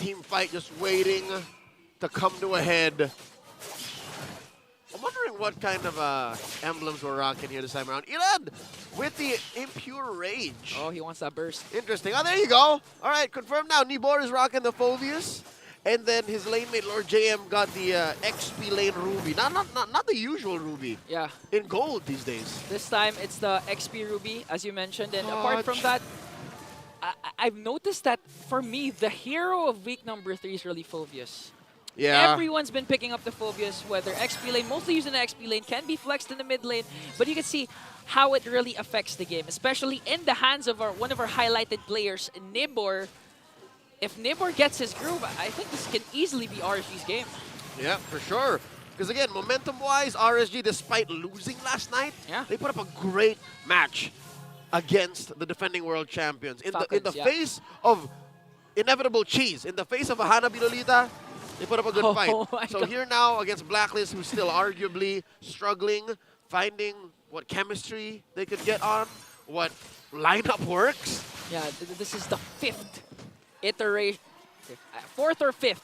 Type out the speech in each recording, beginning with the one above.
team fight just waiting to come to a head. I'm wondering what kind of emblems we're rocking here this time around. Ilan with the Impure Rage. Oh, he wants that burst. Interesting. Oh, there you go. All right, confirmed now. Nibor is rocking the Phobius. And then his lane mate, Lord JM, got the XP lane Ruby. Not the usual Ruby. Yeah. In gold these days. This time, it's the XP Ruby, as you mentioned. And apart from that, I've noticed that, for me, the hero of week number 3 is really Phobius. Yeah. Everyone's been picking up the Phobius, whether XP lane, mostly using the XP lane, can be flexed in the mid lane, but you can see how it really affects the game, especially in the hands of one of our highlighted players, Nibor. If Nibor gets his groove, I think this can easily be RSG's game. Yeah, for sure. Because again, momentum-wise, RSG, despite losing last night, they put up a great match against the defending world champions. In the face of inevitable cheese, in the face of a Hanabi Lolita, they put up a good fight. So here now against Blacklist, who's still arguably struggling, finding what chemistry they could get on, what lineup works. Yeah, this is the 5th iteration. 4th or 5th?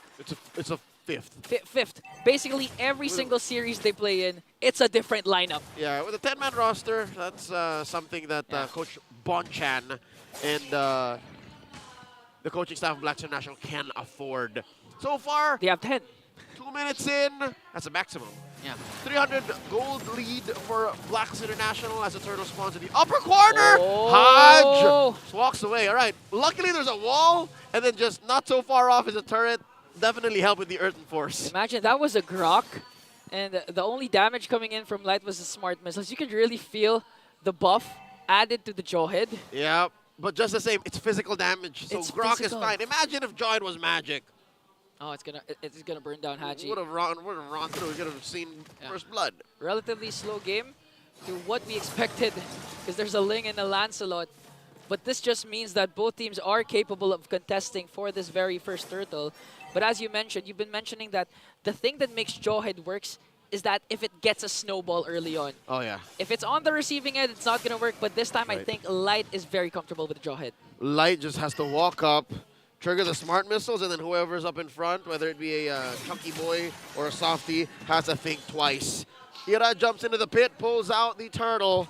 It's a 5th. 5th. Basically, every single series they play in, it's a different lineup. Yeah, with a 10-man roster, that's something that Coach Bonchan and the coaching staff of Blacks International can afford. So far, they have 10. 2 minutes in, that's a maximum. Yeah. 300 gold lead for Blacks International as the turtle spawns in the upper corner. Oh. Haj walks away. All right. Luckily, there's a wall, and then just not so far off is a turret. Definitely help with the Earthen Force. Imagine that was a Grok, and the only damage coming in from Light was the smart missiles. You could really feel the buff added to the Jawhead. Yeah, but just the same, it's physical damage. So It's Grok physical. is fine. Imagine if Jawhead was magic. Oh, it's gonna burn down Haji. Would have run through. We could have seen first blood. Relatively slow game to what we expected, because there's a Ling and a Lancelot. But this just means that both teams are capable of contesting for this very first turtle. But as you mentioned, you've been mentioning that the thing that makes Jawhead works is that if it gets a snowball early on. Oh, yeah. If it's on the receiving end, it's not going to work. But this time, I think Light is very comfortable with Jawhead. Light just has to walk up, trigger the smart missiles, and then whoever's up in front, whether it be a chunky boy or a softie, has to think twice. Ira jumps into the pit, pulls out the turtle.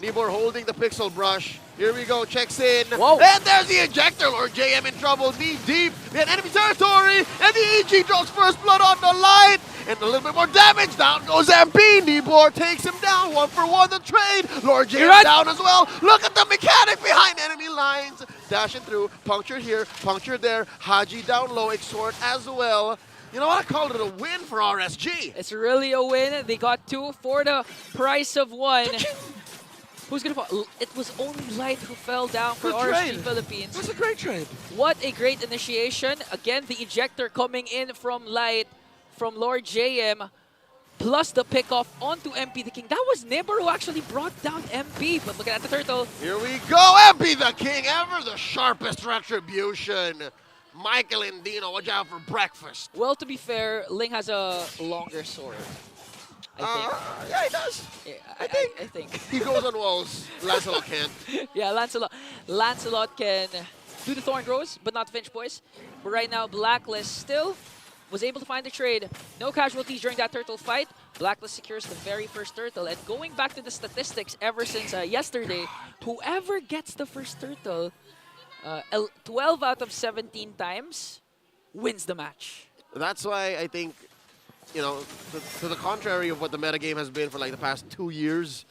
Nibor holding the pixel brush. Here we go, checks in. Whoa. And there's the ejector. Lord JM in trouble, knee deep in enemy territory. And the EG drops first blood on the Light. And a little bit more damage. Down goes MP. Nibor takes him down. 1-for-1 the trade. Lord JM down as well. Look at the mechanic behind enemy lines. Dashing through. Punctured here, punctured there. Haji down low. Exhort as well. You know what? I called it a win for RSG. It's really a win. They got 2 for the price of 1. Who's going to fall? It was only Light who fell down for RSG Philippines. That's a great trade. What a great initiation. Again, the ejector coming in from Light, from Lord JM, plus the pickoff onto MP the King. That was Nibor who actually brought down MP. But look at the turtle. Here we go. MP the King, ever the sharpest retribution. Michael and Dino, watch out for breakfast. Well, to be fair, Ling has a longer sword. I think. Yeah, he does. Yeah, I think. He goes on walls. Lancelot can't. Yeah, Lancelot can do the Thorn Grows, but not Finch Boys. But right now, Blacklist still was able to find the trade. No casualties during that turtle fight. Blacklist secures the very first turtle. And going back to the statistics ever since yesterday, whoever gets the first turtle 12 out of 17 times wins the match. That's why I think, you know, to the contrary of what the metagame has been for like the past 2 years,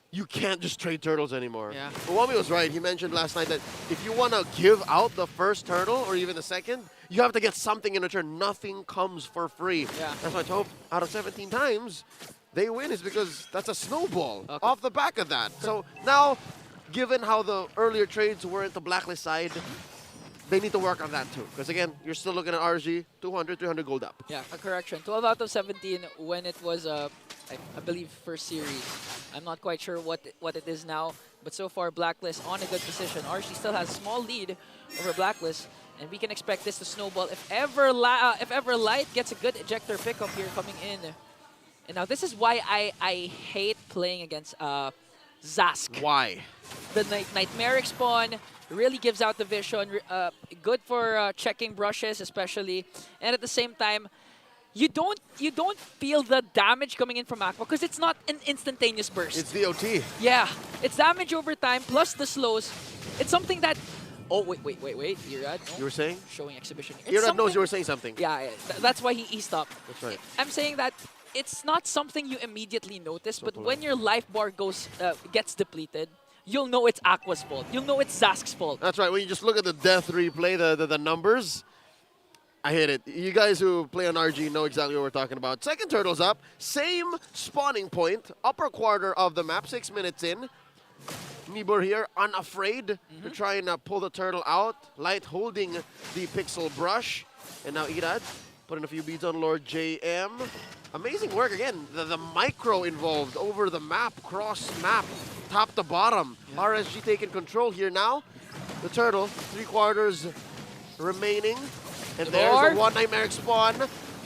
you can't just trade turtles anymore. Yeah. Wami was right. He mentioned last night that if you want to give out the first turtle or even the second, you have to get something in return. Nothing comes for free. Yeah. That's why I hope out of 17 times, they win is because that's a snowball off the back of that. So now, given how the earlier trades were at the Blacklist side, they need to work on that too. Because again, you're still looking at RG, 200, 300 gold up. Yeah, a correction. 12 out of 17 when it was, I believe, first series. I'm not quite sure what it is now. But so far, Blacklist on a good position. RG still has a small lead over Blacklist. And we can expect this to snowball if ever Light gets a good ejector pickup here coming in. And now this is why I hate playing against Zask. Why? The Nightmaric spawn, Really gives out the vision. Good for checking brushes, especially. And at the same time, you don't feel the damage coming in from Aqua because it's not an instantaneous burst. It's DOT. Yeah, it's damage over time plus the slows. It's something that. Oh wait, Irad. No. You were saying? Showing exhibition. Irad knows you were saying something. Yeah, that's why he stopped. That's right. I'm saying that it's not something you immediately notice, but when your life bar gets depleted, you'll know it's Aqua's fault. You'll know it's Zask's fault. That's right. When you just look at the death replay, the numbers, I hit it. You guys who play on RG know exactly what we're talking about. Second turtle's up. Same spawning point. Upper quarter of the map. 6 minutes in. Nibor here, unafraid to try and pull the turtle out. Light holding the pixel brush. And now Irad putting a few beads on Lord JM. Amazing work again. The micro involved over the map, cross map, top to bottom. Yeah. RSG taking control here now. The turtle, 3/4 remaining. And there's a 1 Nightmare spawn.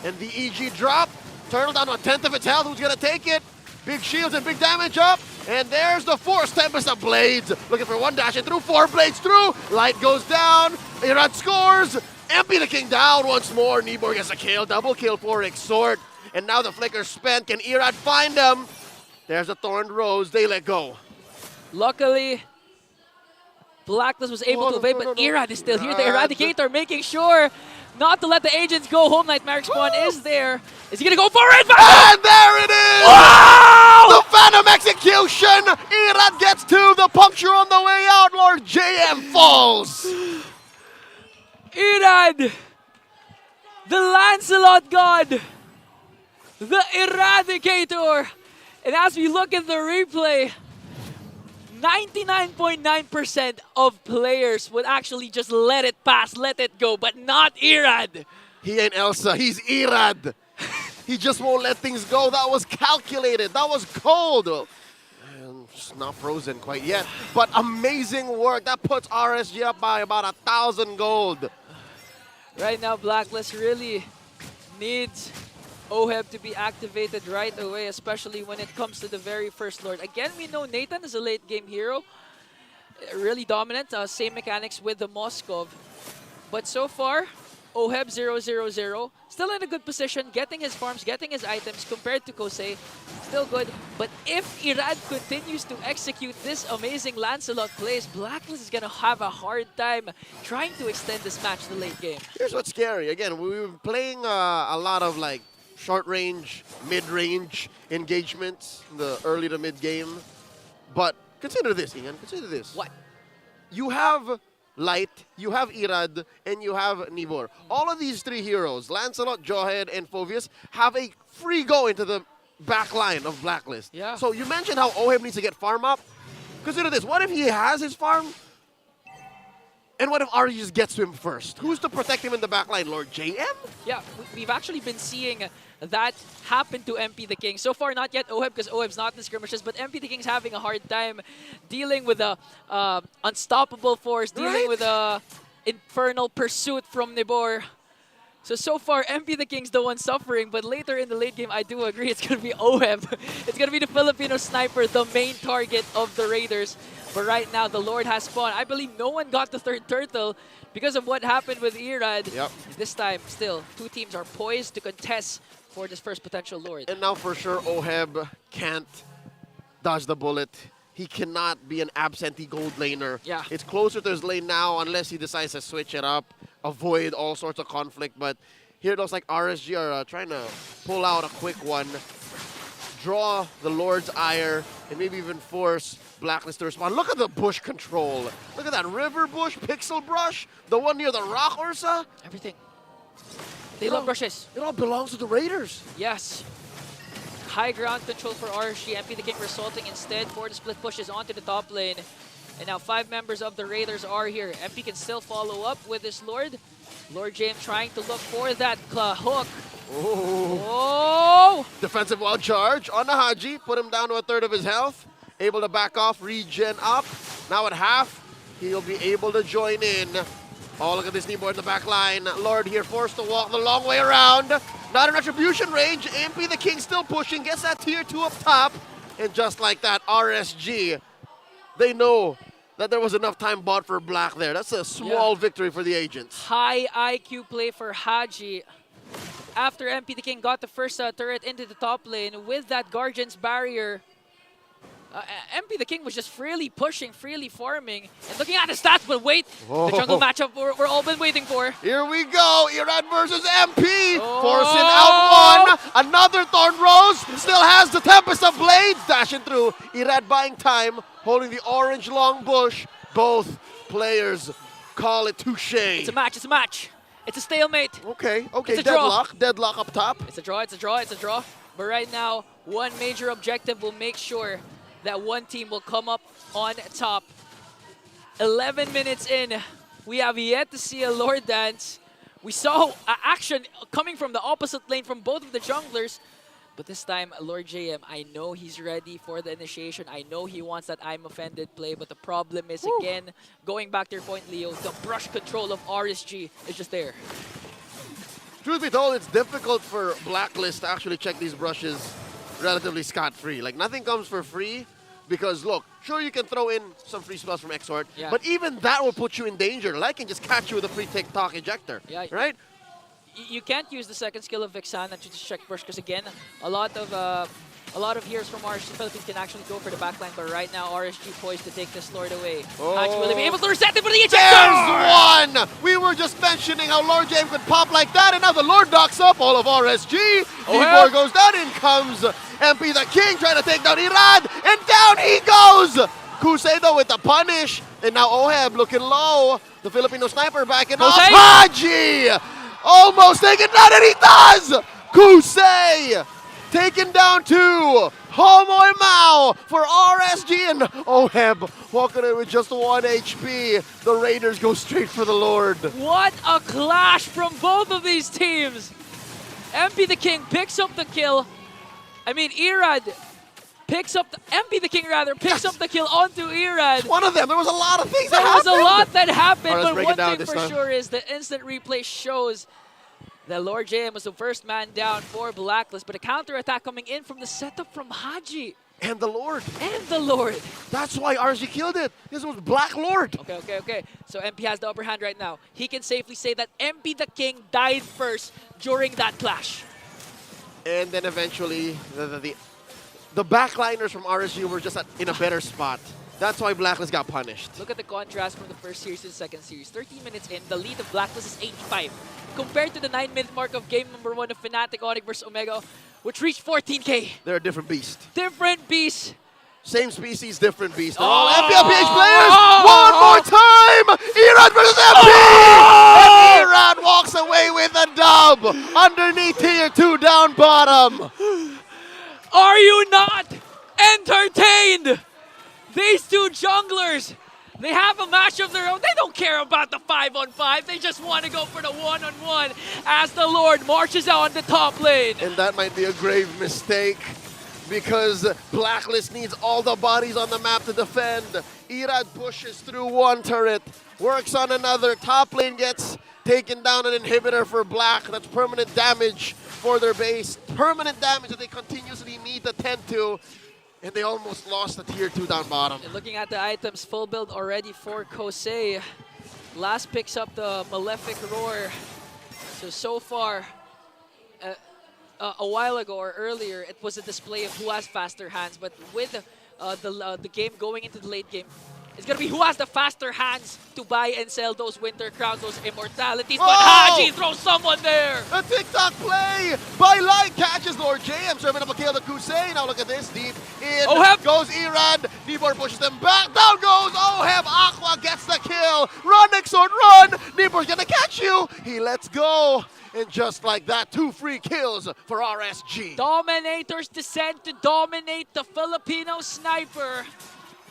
And the EG drop. Turtle down to 1/10 of its health. Who's going to take it? Big shields and big damage up. And there's the Force Tempest of Blades. Looking for 1 dash and through, 4 blades through. Light goes down. Irad scores. Empty the King down once more. Nibor gets a kill. Double kill for Exhort. And now the flicker's spent. Can Irad find them? There's a Thorned Rose. They let go. Luckily, Blacklist was able to evade, but Irad is still here. The Eradicator making sure not to let the agents go home. Nightmare spawn is there. Is he going to go for it? And there it is! Wow! The Phantom Execution! Irad gets 2. The puncture on the way out. Lord JM falls. Irad, the Lancelot God, the Eradicator. And as we look at the replay, 99.9% of players would actually just let it pass, let it go, but not Irad. He ain't Elsa, he's Irad. He just won't let things go. That was calculated, that was cold. And it's not frozen quite yet, but amazing work. That puts RSG up by about 1,000 gold. Right now, Blacklist really needs OHEB to be activated right away, especially when it comes to the very first Lord. Again, we know Nathan is a late game hero. Really dominant. Same mechanics with the Moskov. But so far, OHEB 0-0-0. Still in a good position, getting his farms, getting his items compared to Kosei. Still good. But if Irad continues to execute this amazing Lancelot plays, Blacklist is going to have a hard time trying to extend this match to the late game. Here's what's scary. Again, we were playing a lot of like short range, mid-range engagements in the early to mid-game. But consider this, Ian. Consider this. What? You have Light, you have Irad, and you have Nibor. All of these 3 heroes, Lancelot, Jawhead, and Phoveus, have a free go into the back line of Blacklist. Yeah. So you mentioned how OHEB needs to get farm up. Consider this. What if he has his farm? And what if Ari just gets to him first? Who's to protect him in the back line? Lord JM? Yeah, we've actually been seeing that happen to MP the King. So far, not yet OHEB, because OHEB's not in the skirmishes, but MP the King's having a hard time dealing with the unstoppable force, dealing with the infernal pursuit from Nibor. So far, MP the King's the one suffering, but later in the late game, I do agree it's going to be OHEB. It's going to be the Filipino sniper, the main target of the Raiders. But right now, the Lord has spawned. I believe no one got the 3rd turtle because of what happened with Irad. Yep. This time, still, 2 teams are poised to contest for this first potential Lord. And now for sure, OHEB can't dodge the bullet. He cannot be an absentee gold laner. Yeah. It's closer to his lane now unless he decides to switch it up, avoid all sorts of conflict. But here it looks like RSG are trying to pull out a quick one, draw the Lord's ire, and maybe even force Blacklist to respond. Look at the bush control. Look at that river bush, pixel brush, the one near the rock Ursa. Everything. They love brushes. It all belongs to the Raiders. Yes. High ground control for RSG. MP the King resulting instead for the split pushes onto the top lane. And now 5 members of the Raiders are here. MP can still follow up with this Lord. Lord James trying to look for that hook. Oh! Defensive wild charge on the Haji. Put him down to 1/3 of his health. Able to back off, regen up. Now at half, he'll be able to join in. Oh, look at this Nibor in the back line. Lord here forced to walk the long way around. Not in retribution range. MP the King still pushing. Gets that tier 2 up top. And just like that, RSG, they know that there was enough time bought for Black there. That's a small victory for the agents. High IQ play for Haji. After MP the King got the first turret into the top lane with that Guardian's barrier, MP the King was just freely pushing, freely farming, and looking at the stats, but wait, the jungle matchup we're all been waiting for. Here we go, Irad versus MP, forcing out one, another Thorn Rose, still has the Tempest of Blades, dashing through, Irad buying time, holding the orange long bush, both players call it touche. It's a match, it's a match. It's a stalemate. Okay, it's a deadlock up top. It's a draw, it's a draw, it's a draw. But right now, one major objective will make sure that one team will come up on top. 11 minutes in, we have yet to see a Lord Dance. We saw action coming from the opposite lane from both of the junglers. But this time, Lord JM, I know he's ready for the initiation. I know he wants that I'm offended play. But the problem is, again, going back to your point, Leo, the brush control of RSG is just there. Truth be told, it's difficult for Blacklist to actually check these brushes relatively scot-free. Like, nothing comes for free because, look, sure you can throw in some free spells from Exort, but even that will put you in danger. Like, can just catch you with a free TikTok ejector, right? You can't use the second skill of Vexana to just check brush because, again, a lot of heroes from RSG Philippines can actually go for the backline, but right now RSG poised to take this Lord away. Haji will be able to reset it for the ejector! There's one! We were just mentioning how Lord James could pop like that, and now the Lord docks up all of RSG. D4 goes down, in comes MP the King trying to take down Irad, and down he goes! Kusei with the punish, and now Oheb looking low. The Filipino sniper backing off. Haji! Almost taken down, and he does! Kusei taken down two. Homoy Mao for RSG, and Oheb walking in with just 1 HP. The Raiders go straight for the Lord. What a clash from both of these teams. MP the King picks up the kill. I mean, Irad picks up MP the King picks up the kill onto Irad. One of them. There was a lot of things that happened. There was a lot that happened, but one thing for sure is the instant replay shows that Lord JM was the first man down for Blacklist, but a counter-attack coming in from the setup from Haji. And the Lord. And the Lord. That's why RSG killed it. This was Black Lord. Okay. So MP has the upper hand right now. He can safely say that MP the King died first during that clash. And then eventually, the backliners from RSG were just in a better spot. That's why Blacklist got punished. Look at the contrast from the first series to the second series. 13 minutes in, the lead of Blacklist is 85. Compared to the 9-minute mark of game number 1 of Fnatic Onyx versus Omega, which reached 14K. They're a different beast. Different beast. Same species, different beast. They're all Mpl-Ph players. One more time. Irad versus MP. And Irad walks away with a dub underneath tier 2 down bottom. Are you not entertained? These two junglers, they have a match of their own. They don't care about the 5-on-5. They just want to go for the 1-on-1 as the Lord marches out on the top lane. And that might be a grave mistake because Blacklist needs all the bodies on the map to defend. Irad pushes through one turret, works on another. Top lane gets taken down, an inhibitor for Black. That's permanent damage for their base. Permanent damage that they continuously need to tend to. And they almost lost the tier 2 down bottom. And looking at the items, full build already for Kosei. Last picks up the Malefic Roar. So far, a while ago or earlier, it was a display of who has faster hands. But with the game going into the late game, it's going to be who has the faster hands to buy and sell those Winter Crowns, those Immortalities. But Haji throws someone there. A TikTok play by Light catches Lord JM, serving up a kill to Kusei. Now look at this, deep in goes Irad. Nibor pushes them back. Down goes Oheb. Aqua gets the kill. Run, Exort, run. Nibor's going to catch you. He lets go. And just like that, 2 free kills for RSG. Dominators descend to dominate the Filipino sniper.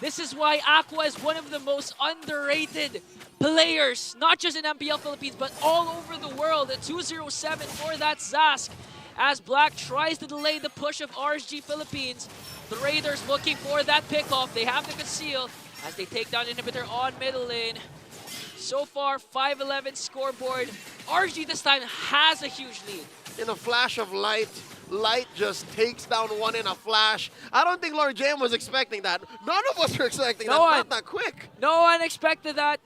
This is why Aqua is one of the most underrated players, not just in MPL Philippines, but all over the world. A 207 for that Zask. As Black tries to delay the push of RSG Philippines, the Raiders looking for that pickoff. They have to conceal as they take down Inhibitor on middle lane. So far, 5-11 scoreboard. RSG this time has a huge lead. In a flash of light, Light just takes down one in a flash. I don't think Lord JM was expecting that. None of us were expecting that. Not that quick. No one expected that.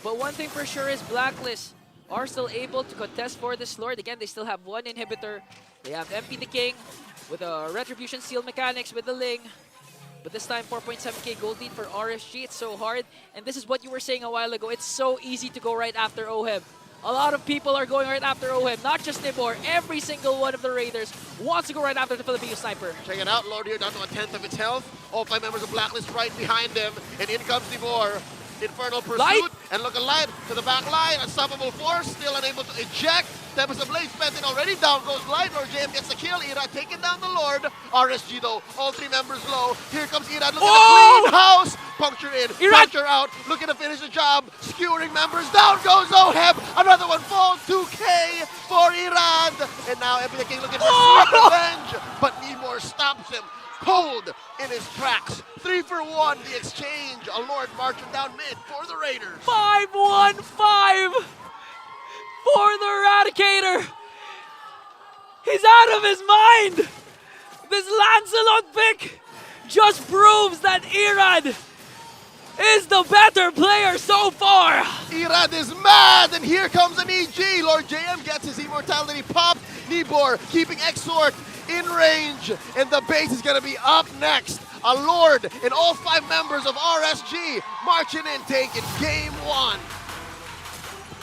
But one thing for sure is Blacklist are still able to contest for this Lord. Again, they still have one inhibitor. They have MP the King with a Retribution Seal mechanics with the Ling. But this time, 4.7k gold lead for RSG. It's so hard. And this is what you were saying a while ago. It's so easy to go right after Oheb. A lot of people are going right after Oheb, not just Nibor. Every single one of the Raiders wants to go right after the Filipino Sniper. Check it out, Lord here down to a 10th of its health. All 5 members of Blacklist right behind him. And in comes Nibor. Infernal Pursuit. Light. And look alive to the back line. Unstoppable Force, still unable to eject. Tempest of Blade spent it already. Down goes Light. Lord JM gets the kill. Irad taking down the Lord. RSG though, all 3 members low. Here comes Irad. Look at the clean house. Puncture in, puncture out. Looking to finish the job. Skewering members. Down goes Oheb. Another one falls. 2k for Irad. And now Mpl-Ph King looking for sweet revenge. But Nibor stops him cold in his tracks. 3 for 1, the exchange. A Lord marching down mid for the Raiders. 5-1-5 for the Eradicator. He's out of his mind. This Lancelot pick just proves that Irad is the better player so far. Irad is mad, and here comes an EG. Lord JM gets his immortality pop. Nibor keeping Exort in range, and the base is going to be up next. A Lord and all 5 members of RSG marching in, taking game 1.